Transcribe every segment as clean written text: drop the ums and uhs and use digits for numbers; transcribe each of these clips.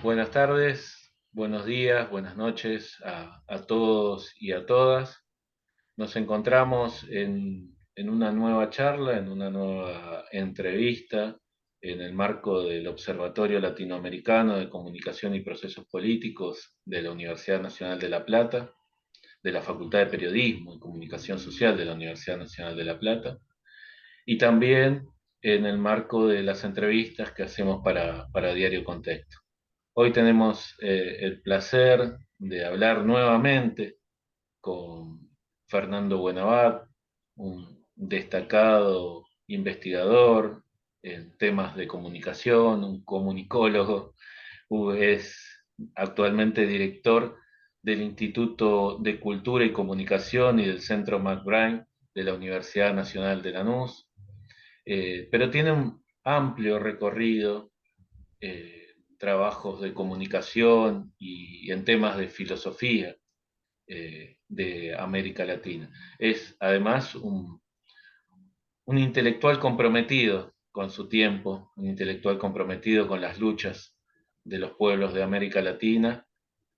Buenas tardes, buenos días, buenas noches a todos y a todas. Nos encontramos en una nueva charla, en una nueva entrevista en el marco del Observatorio Latinoamericano de Comunicación y Procesos Políticos de la Universidad Nacional de La Plata, de la Facultad de Periodismo y Comunicación Social de la Universidad Nacional de La Plata, y también en el marco de las entrevistas que hacemos para Diario Contexto. Hoy tenemos el placer de hablar nuevamente con Fernando Buenavat, un destacado investigador en temas de comunicación, un comunicólogo, es actualmente director del Instituto de Cultura y Comunicación y del Centro McBride de la Universidad Nacional de Lanús, pero tiene un amplio recorrido, trabajos de comunicación y en temas de filosofía de América Latina. Es además un intelectual comprometido con su tiempo, un intelectual comprometido con las luchas de los pueblos de América Latina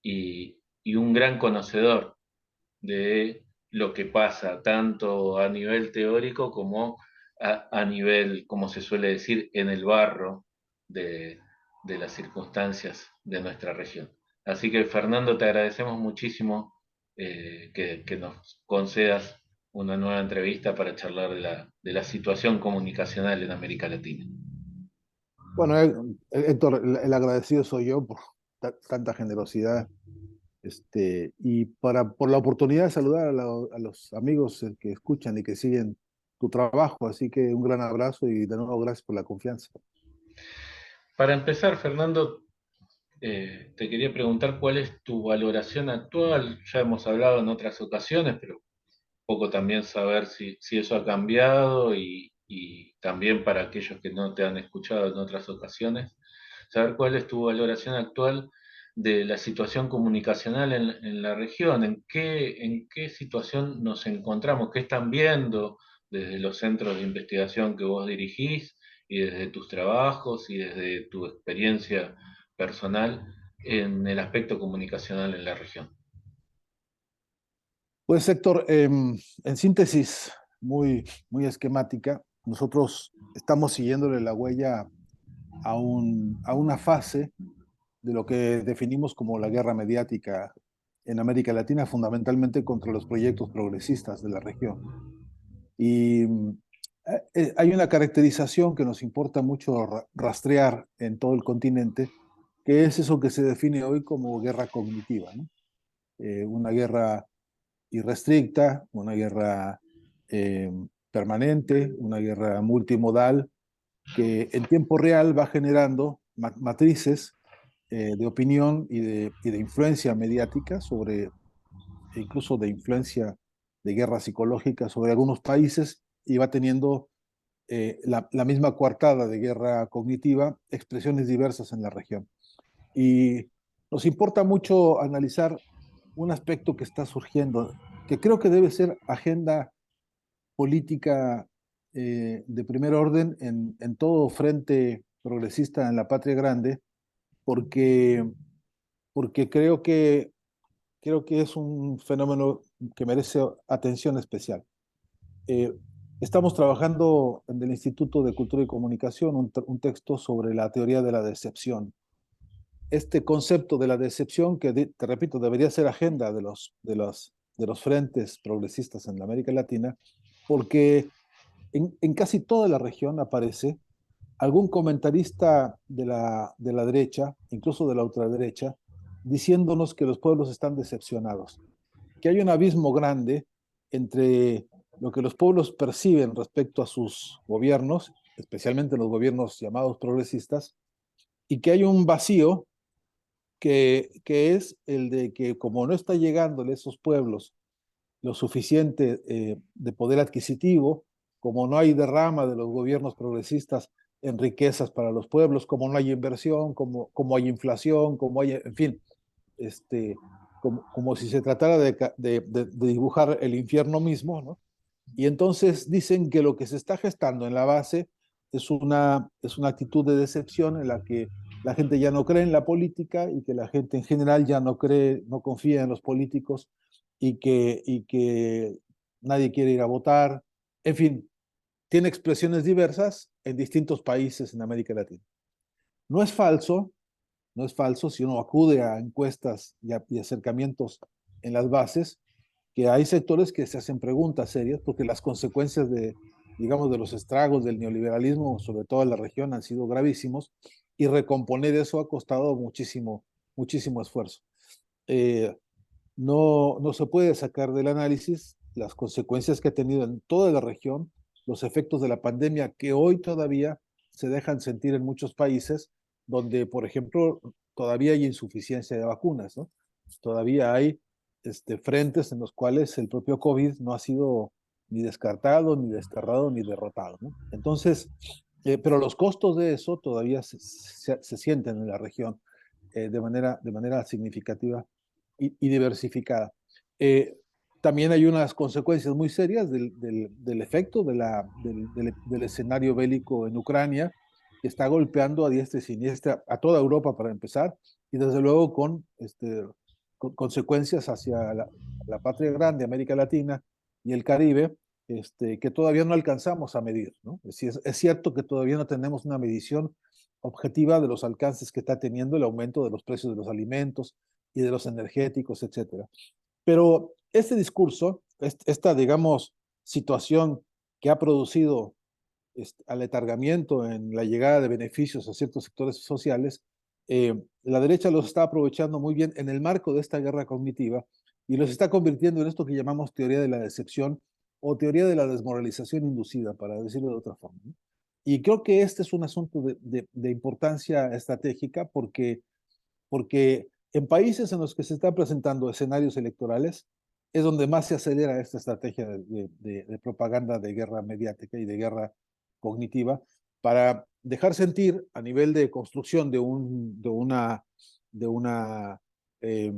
y un gran conocedor de lo que pasa tanto a nivel teórico como a nivel, como se suele decir, en el barro de, de las circunstancias de nuestra región. Así que Fernando, te agradecemos muchísimo que nos concedas una nueva entrevista para charlar de la situación comunicacional en América Latina. Bueno, Héctor, el agradecido soy yo por tanta generosidad, y por la oportunidad de saludar a los amigos que escuchan y que siguen tu trabajo. Así que un gran abrazo y de nuevo gracias por la confianza. Para empezar, Fernando, te quería preguntar cuál es tu valoración actual. Ya hemos hablado en otras ocasiones, pero un poco también saber si eso ha cambiado y también para aquellos que no te han escuchado en otras ocasiones, saber cuál es tu valoración actual de la situación comunicacional en la región, en qué situación nos encontramos, qué están viendo desde los centros de investigación que vos dirigís y desde tus trabajos y desde tu experiencia personal en el aspecto comunicacional en la región. Pues Héctor, en síntesis muy esquemática, nosotros estamos siguiéndole la huella a una fase de lo que definimos como la guerra mediática en América Latina, fundamentalmente contra los proyectos progresistas de la región. Y hay una caracterización que nos importa mucho rastrear en todo el continente, que es eso que se define hoy como guerra cognitiva, ¿no? Una guerra irrestricta, una guerra eh, permanente, una guerra multimodal, que en tiempo real va generando matrices de opinión y de influencia mediática sobre, e incluso de influencia de guerra psicológica sobre algunos países, y va teniendo la misma coartada de guerra cognitiva, expresiones diversas en la región. Y nos importa mucho analizar un aspecto que está surgiendo, que creo que debe ser agenda política de primer orden en todo frente progresista en la patria grande, porque, porque creo que es un fenómeno que merece atención especial. Eh, Estamos trabajando en el Instituto de Cultura y Comunicación un texto sobre la teoría de la decepción. Este concepto de la decepción, que te repito, debería ser agenda de los frentes progresistas en la América Latina, porque en casi toda la región aparece algún comentarista de la derecha, incluso de la ultraderecha, diciéndonos que los pueblos están decepcionados, que hay un abismo grande entre lo que los pueblos perciben respecto a sus gobiernos, especialmente los gobiernos llamados progresistas, y que hay un vacío que es el de que como no está llegándole a esos pueblos lo suficiente de poder adquisitivo, como no hay derrama de los gobiernos progresistas en riquezas para los pueblos, como no hay inversión, como hay inflación, como hay, en fin, este, como si se tratara de dibujar el infierno mismo, ¿no? Y entonces dicen que lo que se está gestando en la base es una actitud de decepción en la que la gente ya no cree en la política y que la gente en general ya no cree, no confía en los políticos y que nadie quiere ir a votar. En fin, tiene expresiones diversas en distintos países en América Latina. No es falso, no es falso si uno acude a encuestas y acercamientos en las bases, que hay sectores que se hacen preguntas serias porque las consecuencias de, digamos, de los estragos del neoliberalismo, sobre todo en la región, han sido gravísimos y recomponer eso ha costado muchísimo, muchísimo esfuerzo. Eh, no se puede sacar del análisis las consecuencias que ha tenido en toda la región, los efectos de la pandemia que hoy todavía se dejan sentir en muchos países donde, por ejemplo, todavía hay insuficiencia de vacunas, ¿no? Todavía hay frentes en los cuales el propio COVID no ha sido ni descartado, ni desterrado, ni derrotado, ¿no? Entonces, pero los costos de eso todavía se sienten en la región de manera significativa y diversificada. Eh, También hay unas consecuencias muy serias del efecto del escenario bélico en Ucrania, que está golpeando a diestra y siniestra a toda Europa para empezar, y desde luego con consecuencias hacia la patria grande, América Latina y el Caribe, que todavía no alcanzamos a medir, ¿no? Es cierto que todavía no tenemos una medición objetiva de los alcances que está teniendo el aumento de los precios de los alimentos, y de los energéticos, etcétera. Pero este discurso, esta, digamos, situación que ha producido aletargamiento en la llegada de beneficios a ciertos sectores sociales, la derecha los está aprovechando muy bien en el marco de esta guerra cognitiva y los está convirtiendo en esto que llamamos teoría de la decepción o teoría de la desmoralización inducida, para decirlo de otra forma, ¿no? Y creo que este es un asunto de importancia estratégica porque en países en los que se están presentando escenarios electorales es donde más se acelera esta estrategia de propaganda de guerra mediática y de guerra cognitiva para dejar sentir a nivel de construcción de una eh,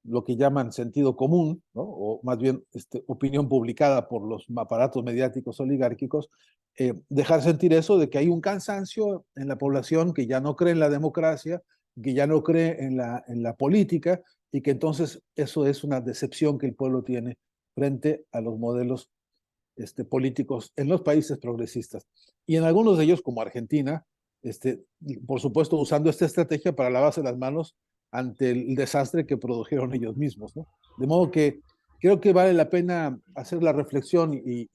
lo que llaman sentido común, ¿no? O más bien opinión publicada por los aparatos mediáticos oligárquicos, dejar sentir eso de que hay un cansancio en la población que ya no cree en la democracia, que ya no cree en la política y que entonces eso es una decepción que el pueblo tiene frente a los modelos políticos en los países progresistas. Y en algunos de ellos, como Argentina, por supuesto, usando esta estrategia para lavarse las manos ante el desastre que produjeron ellos mismos, ¿no? De modo que creo que vale la pena hacer la reflexión y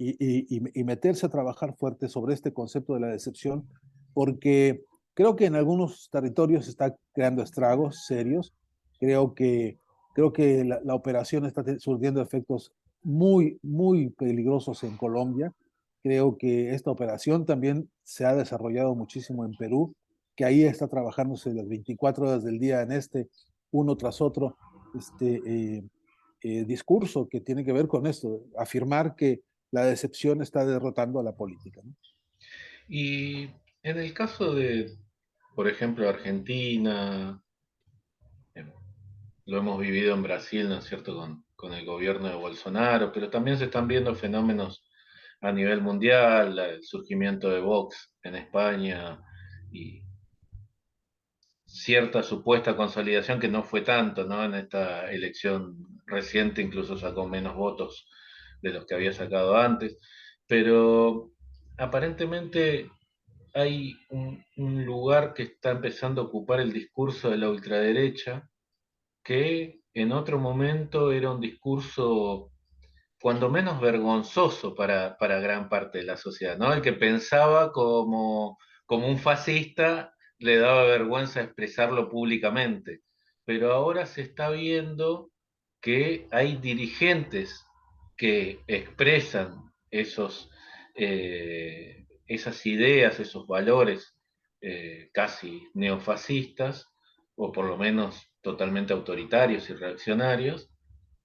meterse a trabajar fuerte sobre este concepto de la decepción, porque creo que en algunos territorios se está creando estragos serios. Creo que, creo que la operación está surtiendo efectos muy, muy peligrosos en Colombia. Creo que esta operación también se ha desarrollado muchísimo en Perú, que ahí está trabajándose las 24 horas del día en uno tras otro, discurso que tiene que ver con esto, afirmar que la decepción está derrotando a la política, ¿no? Y en el caso de, por ejemplo, Argentina, eh, lo hemos vivido en Brasil, ¿no es cierto?, con el gobierno de Bolsonaro, pero también se están viendo fenómenos a nivel mundial, el surgimiento de Vox en España y cierta supuesta consolidación que no fue tanto, ¿no? En esta elección reciente incluso sacó menos votos de los que había sacado antes, pero aparentemente hay un lugar que está empezando a ocupar el discurso de la ultraderecha, que en otro momento era un discurso cuando menos vergonzoso para gran parte de la sociedad, ¿no? El que pensaba como un fascista le daba vergüenza expresarlo públicamente, pero ahora se está viendo que hay dirigentes que expresan esas ideas, esos valores casi neofascistas, o por lo menos totalmente autoritarios y reaccionarios,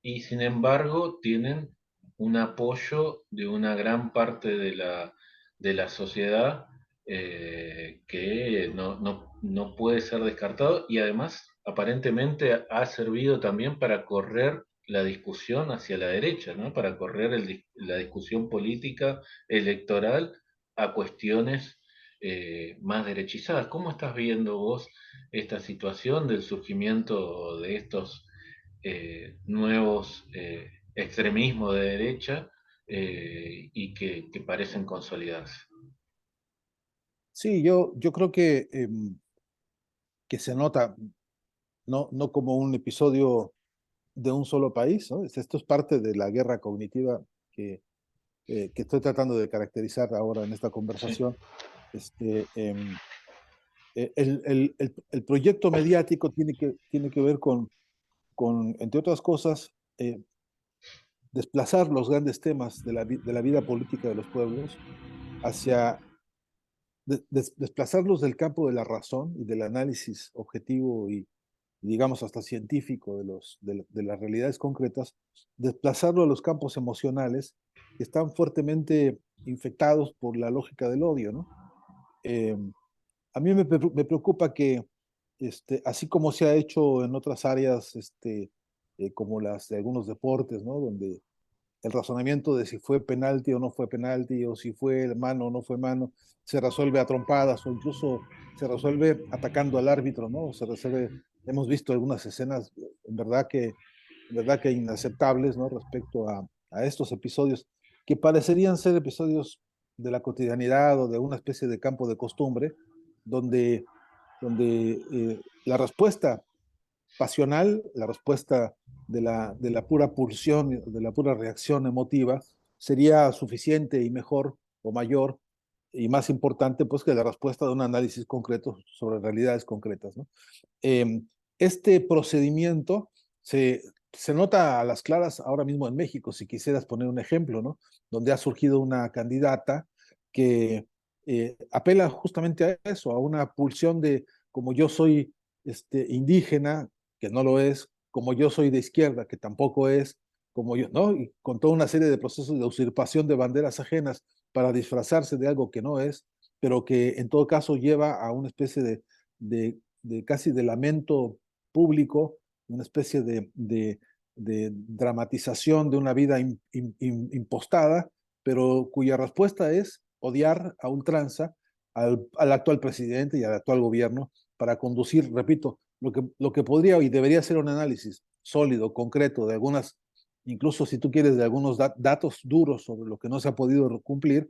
y sin embargo tienen un apoyo de una gran parte de la sociedad que no puede ser descartado y además aparentemente ha servido también para correr la discusión hacia la derecha, ¿no? Para correr la discusión política electoral a cuestiones más derechizadas. ¿Cómo estás viendo vos esta situación del surgimiento de estos nuevos extremismos de derecha y que parecen consolidarse? Sí, yo creo que se nota, no como un episodio de un solo país, ¿no? Esto es parte de la guerra cognitiva que, que estoy tratando de caracterizar ahora en esta Sí, conversación. Este, el proyecto mediático tiene que ver entre otras cosas, desplazar los grandes temas de la vida política de los pueblos hacia desplazarlos del campo de la razón y del análisis objetivo y, digamos, hasta científico de las realidades concretas, desplazarlo a los campos emocionales que están fuertemente infectados por la lógica del odio, ¿no? Eh, a mí me preocupa que, así como se ha hecho en otras áreas, como las de algunos deportes, ¿no? Donde el razonamiento de si fue penalti o no fue penalti, o si fue mano o no fue mano, se resuelve a trompadas o incluso se resuelve atacando al árbitro, ¿no? Se resuelve, hemos visto algunas escenas en verdad que inaceptables, ¿no? Respecto a estos episodios que parecerían ser episodios de la cotidianidad o de una especie de campo de costumbre, donde, donde la respuesta pasional, la respuesta de la pura pulsión, de la pura reacción emotiva, sería suficiente y mejor o mayor y más importante pues que la respuesta de un análisis concreto sobre realidades concretas, ¿no? Eh, este procedimiento se nota a las claras ahora mismo en México, si quisieras poner un ejemplo, ¿no? Donde ha surgido una candidata que apela justamente a eso, a una pulsión de como yo soy indígena, que no lo es, como yo soy de izquierda, que tampoco es, como yo, ¿no? Y con toda una serie de procesos de usurpación de banderas ajenas para disfrazarse de algo que no es, pero que en todo caso lleva a una especie de casi de lamento público, una especie de dramatización de una vida impostada, pero cuya respuesta es odiar a ultranza al actual presidente y al actual gobierno para conducir, repito, lo que podría y debería ser un análisis sólido, concreto, de algunas, incluso si tú quieres, de algunos datos duros sobre lo que no se ha podido cumplir,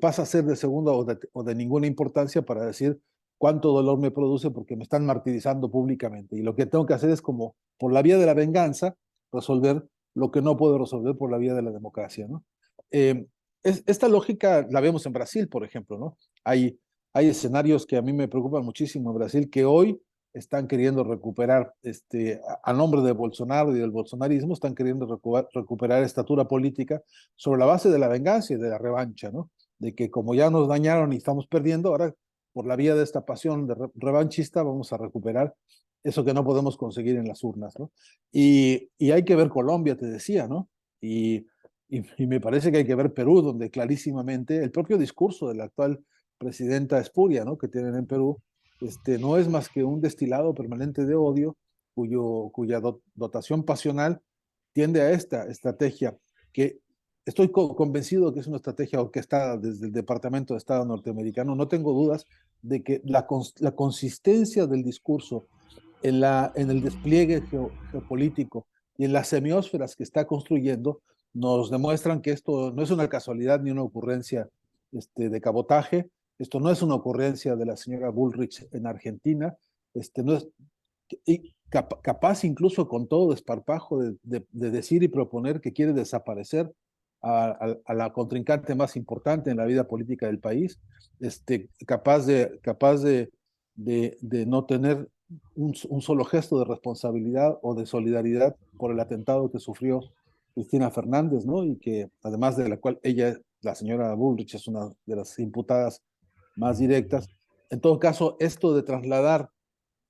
pasa a ser de segunda o de ninguna importancia para decir cuánto dolor me produce porque me están martirizando públicamente. Y lo que tengo que hacer es como por la vía de la venganza, resolver lo que no puedo resolver por la vía de la democracia, ¿no? Eh, esta lógica la vemos en Brasil, por ejemplo, ¿no? Hay escenarios que a mí me preocupan muchísimo en Brasil que hoy están queriendo recuperar, a nombre de Bolsonaro y del bolsonarismo, están queriendo recuperar estatura política sobre la base de la venganza y de la revancha, ¿no? De que como ya nos dañaron y estamos perdiendo, ahora por la vía de esta pasión de revanchista vamos a recuperar eso que no podemos conseguir en las urnas, ¿no? Y hay que ver Colombia, te decía, ¿no? Y me parece que hay que ver Perú, donde clarísimamente el propio discurso de la actual presidenta espuria, ¿no? Que tienen en Perú, no es más que un destilado permanente de odio cuya dotación pasional tiende a esta estrategia que estoy convencido que es una estrategia orquestada desde el Departamento de Estado norteamericano. No tengo dudas de que la consistencia del discurso en el despliegue geopolítico y en las semiósferas que está construyendo nos demuestran que esto no es una casualidad ni una ocurrencia de cabotaje, esto no es una ocurrencia de la señora Bullrich en Argentina, no es, y capaz incluso con todo desparpajo de decir y proponer que quiere desaparecer a la contrincante más importante en la vida política del país, capaz de no tener un solo gesto de responsabilidad o de solidaridad por el atentado que sufrió Cristina Fernández, ¿no? Y que además de la cual ella, la señora Bullrich, es una de las imputadas más directas. En todo caso, esto de trasladar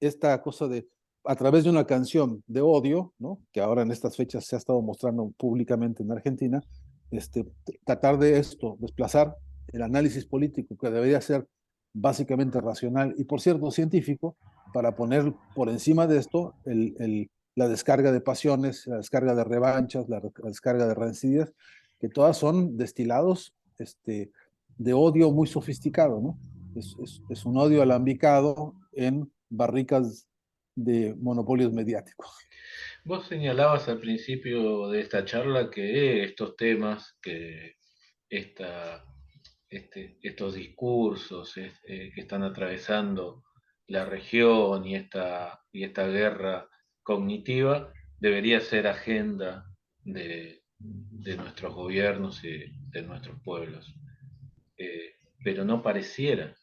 esta cosa de, a través de una canción de odio, ¿no? Que ahora en estas fechas se ha estado mostrando públicamente en Argentina, tratar de esto, desplazar el análisis político que debería ser básicamente racional y, por cierto, científico, para poner por encima de esto la descarga de pasiones, la descarga de revanchas, la descarga de rencillas, que todas son destilados de odio muy sofisticado, ¿no? Es un odio alambicado en barricas de monopolios mediáticos. Vos señalabas al principio de esta charla que estos temas, que esta, estos discursos que están atravesando la región y esta guerra cognitiva debería ser agenda de nuestros gobiernos y de nuestros pueblos. Pero no pareciera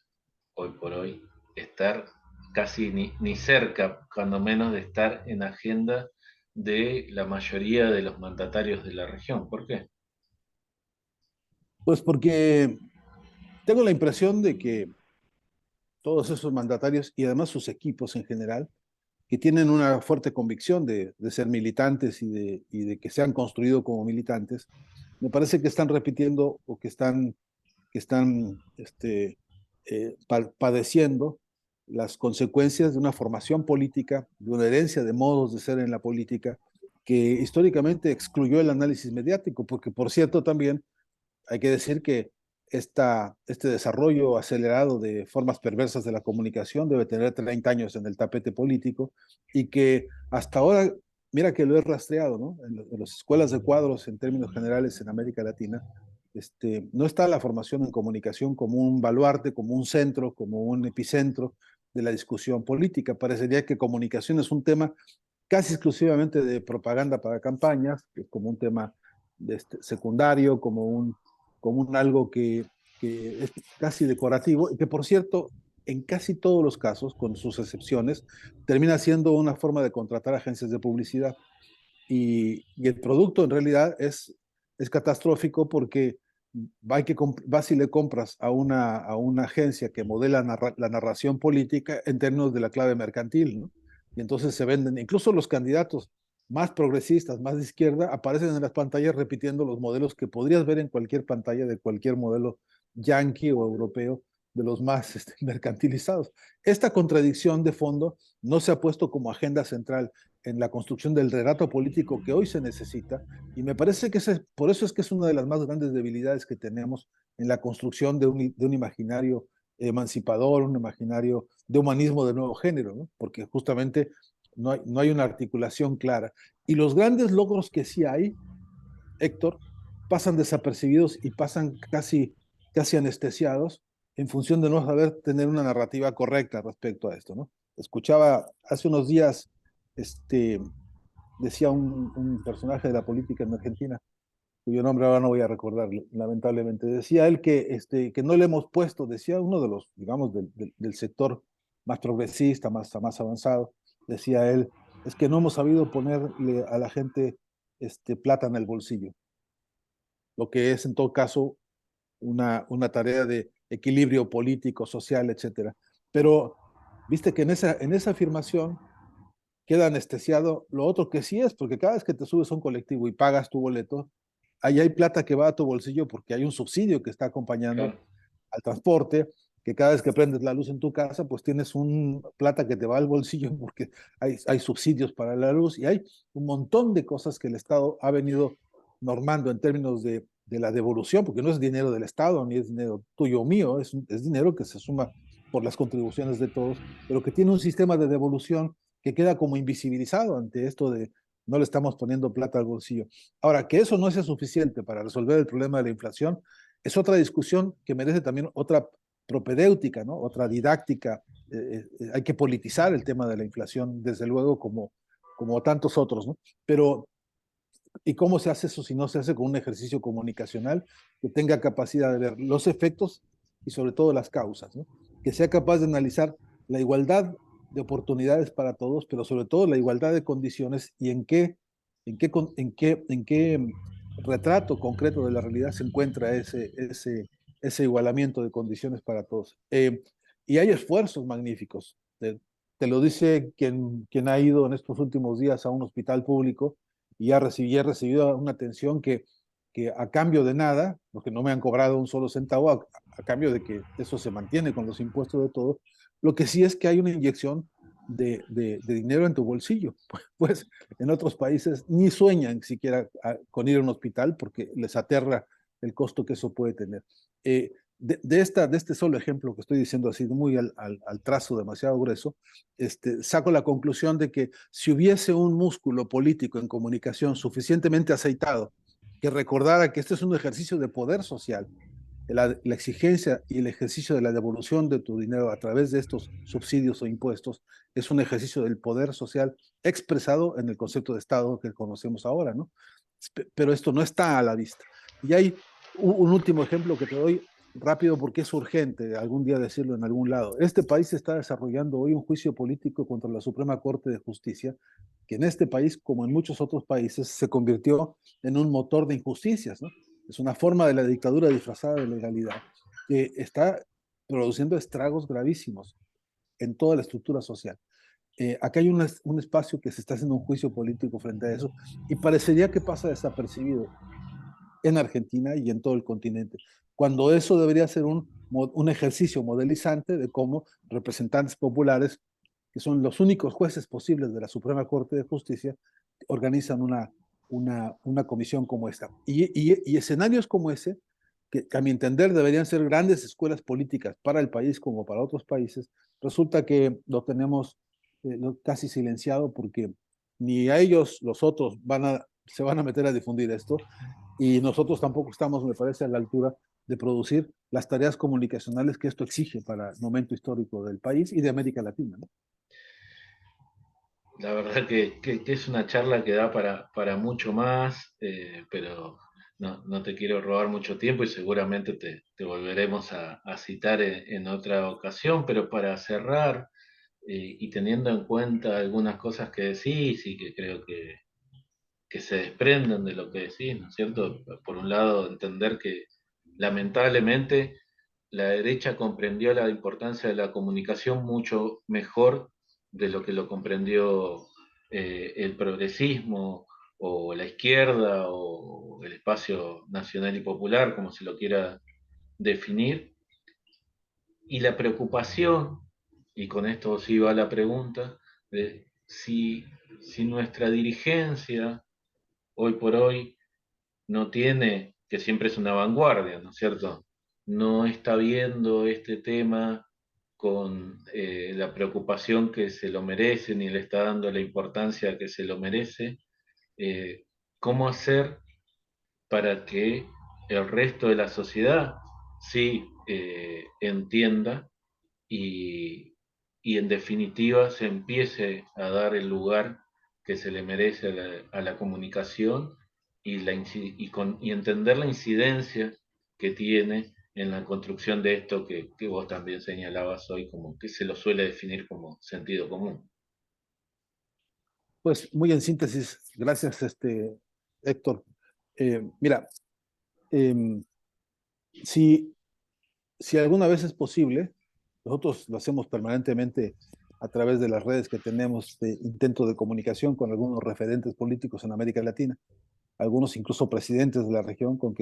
hoy por hoy estar casi ni cerca, cuando menos de estar en agenda de la mayoría de los mandatarios de la región. ¿Por qué? Pues porque tengo la impresión de que todos esos mandatarios y además sus equipos en general, que tienen una fuerte convicción de ser militantes y de que se han construido como militantes, me parece que están repitiendo o que están padeciendo las consecuencias de una formación política, de una herencia de modos de ser en la política, que históricamente excluyó el análisis mediático, porque por cierto también hay que decir que este desarrollo acelerado de formas perversas de la comunicación debe tener 30 años en el tapete político y que hasta ahora, mira que lo he rastreado, ¿no? En las escuelas de cuadros, en términos generales, en América Latina, no está la formación en comunicación como un baluarte, como un centro, como un epicentro de la discusión política. Parecería que comunicación es un tema casi exclusivamente de propaganda para campañas, que es como un tema secundario, como un algo que es casi decorativo y que, por cierto, en casi todos los casos, con sus excepciones, termina siendo una forma de contratar agencias de publicidad. Y el producto en realidad es catastrófico porque vas y le compras a una agencia que modela la narración política en términos de la clave mercantil, ¿no? Y entonces se venden, incluso los candidatos más progresistas, más de izquierda, aparecen en las pantallas repitiendo los modelos que podrías ver en cualquier pantalla de cualquier modelo yanqui o europeo de los más mercantilizados. Esta contradicción de fondo no se ha puesto como agenda central en la construcción del relato político que hoy se necesita, y me parece que por eso es que es una de las más grandes debilidades que tenemos en la construcción de un imaginario emancipador, un imaginario de humanismo de nuevo género, ¿no? Porque justamente no hay una articulación clara. Y los grandes logros que sí hay, Héctor, pasan desapercibidos y pasan casi anestesiados en función de no saber tener una narrativa correcta respecto a esto, ¿no? Escuchaba hace unos días, este, decía un personaje de la política en Argentina, cuyo nombre ahora no voy a recordar, lamentablemente, decía él que no le hemos puesto, decía uno de los, digamos, del sector más progresista, más avanzado, decía él, es que no hemos sabido ponerle a la gente plata en el bolsillo, lo que es en todo caso una tarea de equilibrio político, social, etcétera. Pero viste que en esa afirmación queda anestesiado lo otro que sí es, porque cada vez que te subes a un colectivo y pagas tu boleto, ahí hay plata que va a tu bolsillo porque hay un subsidio que está acompañando Claro. al transporte, que cada vez que prendes la luz en tu casa, pues tienes un plata que te va al bolsillo porque hay subsidios para la luz y hay un montón de cosas que el Estado ha venido normando en términos de la devolución, porque no es dinero del Estado ni es dinero tuyo o mío, es dinero que se suma por las contribuciones de todos, pero que tiene un sistema de devolución que queda como invisibilizado ante esto de no le estamos poniendo plata al bolsillo. Ahora, que eso no sea suficiente para resolver el problema de la inflación es otra discusión que merece también otra propedéutica, ¿no? Otra didáctica. Hay que politizar el tema de la inflación, desde luego, como tantos otros, ¿no? Pero, ¿y cómo se hace eso si no se hace con un ejercicio comunicacional que tenga capacidad de ver los efectos y sobre todo las causas, ¿no? Que sea capaz de analizar la igualdad de oportunidades para todos, pero sobre todo la igualdad de condiciones y en qué retrato concreto de la realidad se encuentra ese igualamiento de condiciones para todos. Y hay esfuerzos magníficos. Te lo dice quien ha ido en estos últimos días a un hospital público y ha recibido una atención que a cambio de nada, porque no me han cobrado un solo centavo, a cambio de que eso se mantiene con los impuestos de todo, lo que sí es que hay una inyección de dinero en tu bolsillo. Pues en otros países ni sueñan siquiera con ir a un hospital porque les aterra el costo que eso puede tener. de este solo ejemplo que estoy diciendo así, muy al trazo demasiado grueso, saco la conclusión de que si hubiese un músculo político en comunicación suficientemente aceitado que recordara que este es un ejercicio de poder social, la exigencia y el ejercicio de la devolución de tu dinero a través de estos subsidios o impuestos es un ejercicio del poder social expresado en el concepto de Estado que conocemos ahora, ¿no? Pero esto no está a la vista. Y hay un último ejemplo que te doy rápido porque es urgente algún día decirlo en algún lado. Este país está desarrollando hoy un juicio político contra la Suprema Corte de Justicia, que en este país, como en muchos otros países, se convirtió en un motor de injusticias, ¿no? Es una forma de la dictadura disfrazada de legalidad que está produciendo estragos gravísimos en toda la estructura social. Acá hay un espacio que se está haciendo un juicio político frente a eso y parecería que pasa desapercibido en Argentina y en todo el continente, cuando eso debería ser un ejercicio modelizante de cómo representantes populares, que son los únicos jueces posibles de la Suprema Corte de Justicia, organizan una comisión como esta. Y escenarios como ese, que a mi entender deberían ser grandes escuelas políticas para el país como para otros países, resulta que lo tenemos casi silenciado porque ni a ellos, los otros, se van a meter a difundir esto, y nosotros tampoco estamos, me parece, a la altura de producir las tareas comunicacionales que esto exige para el momento histórico del país y de América Latina, ¿no? La verdad que es una charla que da para mucho más, pero no te quiero robar mucho tiempo y seguramente te volveremos a citar en otra ocasión, pero para cerrar y teniendo en cuenta algunas cosas que decís y que creo que se desprenden de lo que decís, ¿no es cierto? Por un lado, entender que lamentablemente la derecha comprendió la importancia de la comunicación mucho mejor de lo que lo comprendió el progresismo o la izquierda o el espacio nacional y popular, como se lo quiera definir. Y la preocupación, y con esto sí va la pregunta, de si nuestra dirigencia hoy por hoy no tiene, que siempre es una vanguardia, ¿no es cierto? No está viendo este tema con la preocupación que se lo merece, ni le está dando la importancia que se lo merece. ¿Cómo hacer para que el resto de la sociedad sí entienda y, y en definitiva se empiece a dar el lugar que se le merece a la comunicación y entender la incidencia que tiene en la construcción de esto que vos también señalabas hoy, como que se lo suele definir como sentido común. Pues muy en síntesis, gracias, Héctor. Mira, eh, si, si alguna vez es posible, nosotros lo hacemos permanentemente a través de las redes que tenemos de intento de comunicación con algunos referentes políticos en América Latina, algunos incluso presidentes de la región con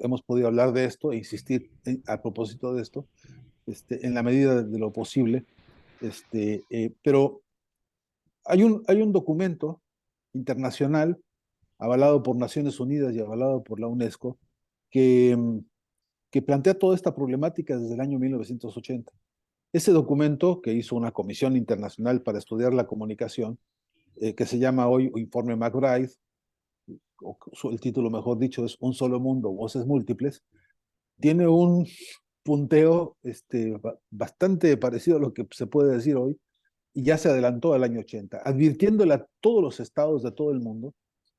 hemos podido hablar de esto e insistir a propósito de esto, en la medida de lo posible. Pero hay un documento internacional avalado por Naciones Unidas y avalado por la UNESCO que, que plantea toda esta problemática desde el año 1980. Ese documento que hizo una comisión internacional para estudiar la comunicación, que se llama hoy Informe McBride, o el título mejor dicho es Un solo mundo, voces múltiples, tiene un punteo bastante parecido a lo que se puede decir hoy, y ya se adelantó al año 80, advirtiéndole a todos los estados de todo el mundo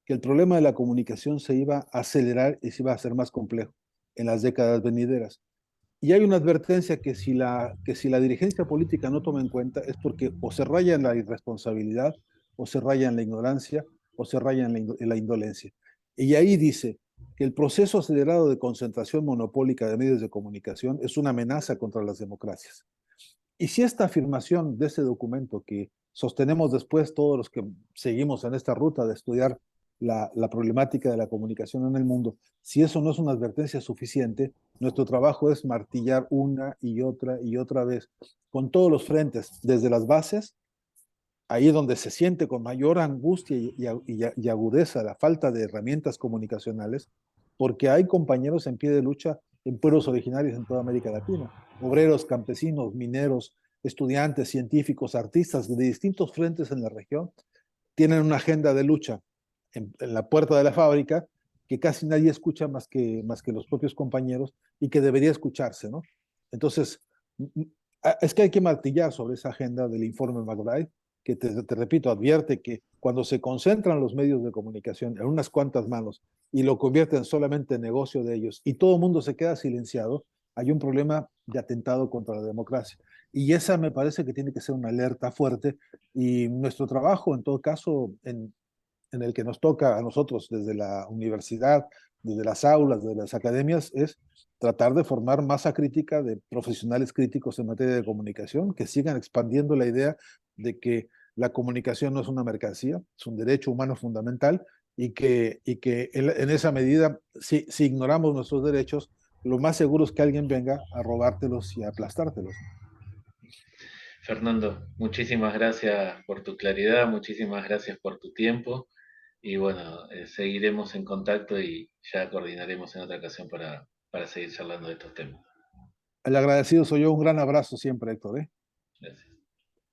que el problema de la comunicación se iba a acelerar y se iba a hacer más complejo en las décadas venideras. Y hay una advertencia que si la dirigencia política no toma en cuenta es porque o se raya en la irresponsabilidad, o se raya en la ignorancia, o se raya en la indolencia. Y ahí dice que el proceso acelerado de concentración monopólica de medios de comunicación es una amenaza contra las democracias. Y si esta afirmación de ese documento que sostenemos después todos los que seguimos en esta ruta de estudiar la problemática de la comunicación en el mundo, si eso no es una advertencia suficiente, nuestro trabajo es martillar una y otra vez con todos los frentes, desde las bases, ahí donde se siente con mayor angustia y agudeza la falta de herramientas comunicacionales, porque hay compañeros en pie de lucha en pueblos originarios en toda América Latina. Obreros, campesinos, mineros, estudiantes, científicos, artistas de distintos frentes en la región tienen una agenda de lucha en la puerta de la fábrica que casi nadie escucha más que los propios compañeros y que debería escucharse, ¿no? Entonces, es que hay que martillar sobre esa agenda del informe McBride, que te repito, advierte que cuando se concentran los medios de comunicación en unas cuantas manos y lo convierten solamente en negocio de ellos y todo el mundo se queda silenciado, hay un problema de atentado contra la democracia. Y esa me parece que tiene que ser una alerta fuerte y nuestro trabajo, en todo caso, en el que nos toca a nosotros desde la universidad, desde las aulas, desde las academias, es tratar de formar masa crítica de profesionales críticos en materia de comunicación que sigan expandiendo la idea de que la comunicación no es una mercancía, es un derecho humano fundamental y que en esa medida, si ignoramos nuestros derechos, lo más seguro es que alguien venga a robártelos y a aplastártelos. Fernando, muchísimas gracias por tu claridad, muchísimas gracias por tu tiempo y bueno, seguiremos en contacto y ya coordinaremos en otra ocasión para seguir charlando de estos temas. El agradecido soy yo, un gran abrazo siempre, Héctor, ¿eh? Gracias.